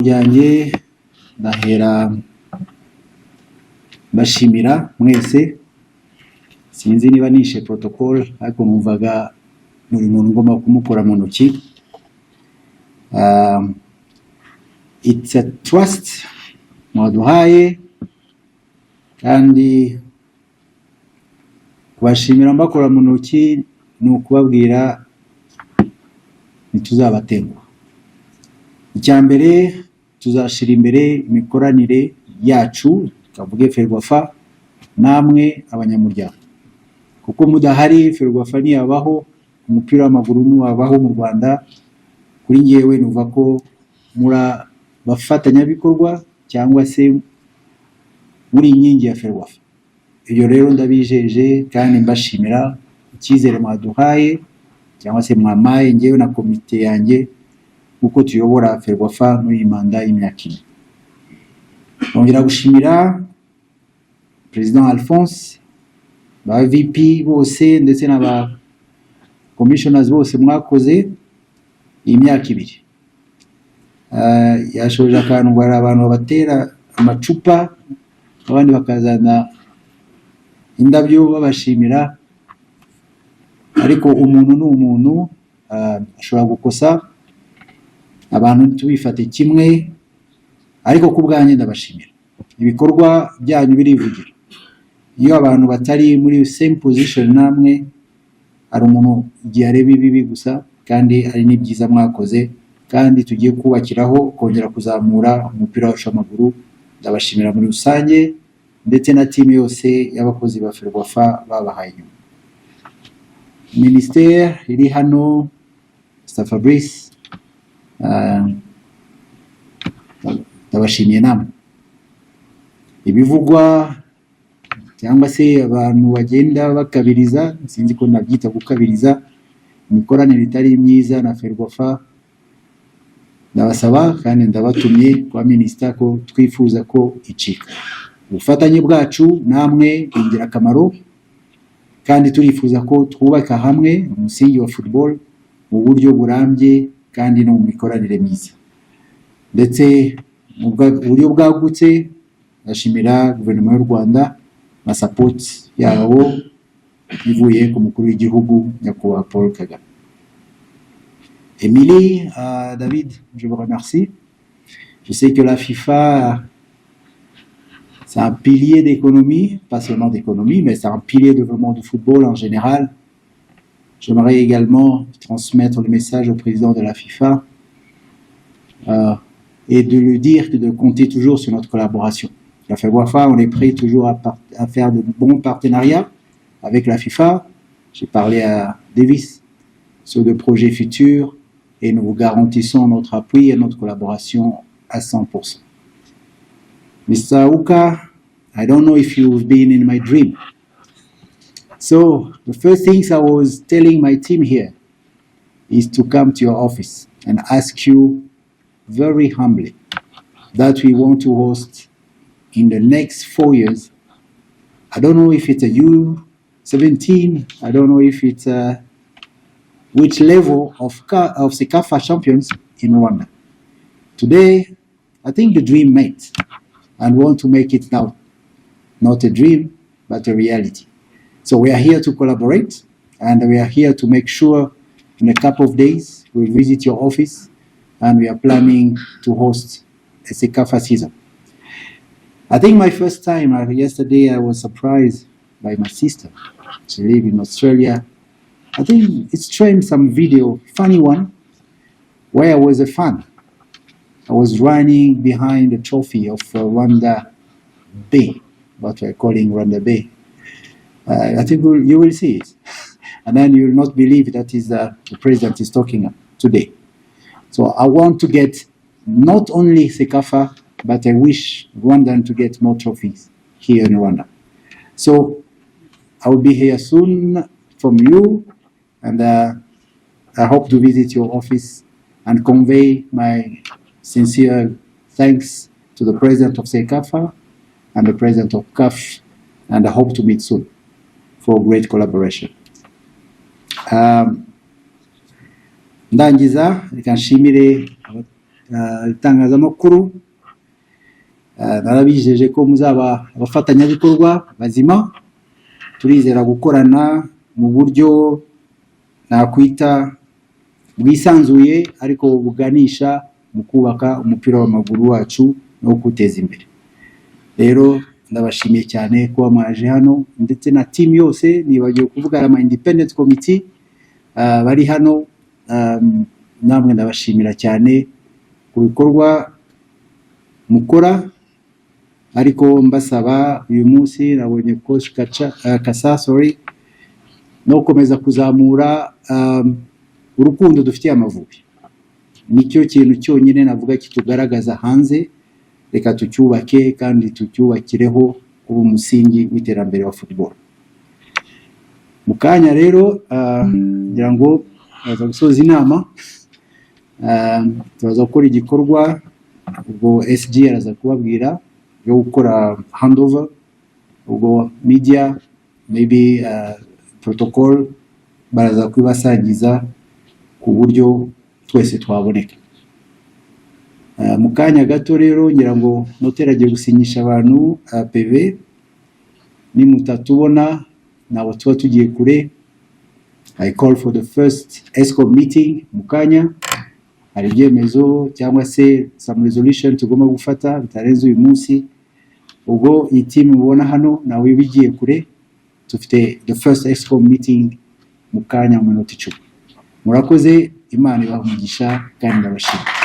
yanjye ndahera bashimira mwese, sinzi niba nishe protocol ariko numvaga buri muntu ngomba kumukora mu ntoki. It's a trust mwaduhaye kandi kubashimira mbakora mu ntoki ni ukubabwira ntituzabatenguha. Icya mbere tuzashira imbere imikoranire yacu kavuge Ferwafa namwe abanyamuryango, kuko mudahari Ferwafa ntiyabaho, umupira w'amaguru ntiwabaho mu Rwanda. Kuri ngewe nuva ko mura bafatanyabikorwa cyangwa se muri inkingi ya Ferwafa. Ibyo rero ndabijeje kandi mbashimira icyizere mwaduhaye cyangwa se mwamaye ngewe na komite yanjye uko tuyobora Ferwafa muri manda y'imyaka 4. Nongera gushimira President Alphonse, ba VP bose ndetse n'aba commissioners bose mwakoze imyaka 2. Yashoje akantu ngo abantu babatera amacupa abandi bakazana indabyo babashimira, ariko umuntu ni umuntu, ashobora gukosa, abantu tubifate kimwe, ariko kubwanjye ndabashimira. Ibikorwa byanyu birivugira. Iyo abantu batari muri same position namwe, ari umuntu igihe areba ibibi gusa, kandi ari n'ibyiza mwakoze, kandi tugiye kubakiraho kongera kuzamura umupira wacu w'amaguru. Ndabashimira muri rusange ndetse na team yose y'abakozi ba Ferwafa babahaye inyuma. Ministère iri hano, Mr. Fabrice, ndabashimiye namwe. Ibivugwa cyangwa se abantu bagenda bakabiriza, sinzi ko nabyita gukabiriza, imikoranire itari myiza na Ferwafa, ndabasaba kandi ndabatumye kwa Minister ko twifuza ko icika. Ubufatanye bwacu namwe ingirakamaro, kandi turifuza ko twubaka hamwe umusingi wa football mu buryo burambye kandi no mu mikoranire myiza. Ndetse mu buryo bwagutse ndashimira guverinoma y'u Rwanda na support yabo ivuye ku mukuru w'igihugu nyakubahwa Paul Kagame. Émilie, David, je vous remercie. Je sais que la FIFA, c'est un pilier d'économie, pas seulement d'économie, mais c'est un pilier de développement du football en général. J'aimerais également transmettre le message au président de la FIFA et de lui dire que de compter toujours sur notre collaboration. La Ferwafa, on est prêt toujours à faire de bons partenariats avec la FIFA. J'ai parlé à Davis sur des projets futurs et nous vous garantissons notre appui et notre collaboration à 100%. Mr. Uka, I don't know if you've been in my dream. So the first things I was telling my team here is to come to your office and ask you very humbly that we want to host in the next 4 years. I don't know if it's a U17, I don't know if it's which level of CECAFA champions in Rwanda. Today, I think the dream made, and we want to make it now. Not a dream, but a reality. So we are here to collaborate, and we are here to make sure in a couple of days we'll visit your office, and we are planning to host a CECAFA season. I think my first time, yesterday I was surprised by my sister. She lives in Australia. I think it streamed some video, funny one, where I was a fan. I was running behind the trophy of Rwanda Bay, what we're calling Rwanda Bay. I think you will see it. And then you will not believe that is the president is talking today. So I want to get not only CECAFA, but I wish Rwandan to get more trophies here in Rwanda. So I will be here soon from you, and I hope to visit your office and convey my sincere thanks to the president of CECAFA and the president of CAF, and I hope to meet soon for great collaboration. Ndangiza reka nshimire itangazamakuru narabijeje ko muzaba abafatanyabikorwa bazima, turizera gukorana mu buryo nakwita bwisanzuye ariko buganisha mu kubaka umupira w'amaguru wacu no guteza imbere. Rero ndabashimiye cyane kuba mwaje hano, ndetse na team yose, nibagiwe kuvuga ama independent committee bari hano, namwe ndabashimira cyane ku bikorwa mukora, ariko mbasaba uyu munsi nabonye coach Kasa no gukomeza kuzamura urukundo dufitiye Amavubi. Nicyo kintu cyonyine navuga kitugaragaza hanze, reka tucyubake kandi tucyubakireho kuba umusingi w'iterambere wa football. Mukanya rero ngira ngo baza gusoza inama, tubaza gukora igikorwa, ubwo SG araza kubabwira yo gukora handover, ubwo media maybe protocol baraza kubasangiza ku buryo twese twaboneka. Mukanya gato rero ngira ngo notera agiye gusinyisha abantu PV, ni mutatubona nabo tuba tugiye kure. I call for the first ESCOM meeting. Mukanya hari ibyemezo cyangwa se some resolution tugomba gufata bitarenze uyu munsi, ubwo iyi team mubona hano nawe bigiye kure, tufite the first ESCOM meeting mukanya mu minota 10. Murakoze, Imana ibahe umugisha kandi ndabashimira.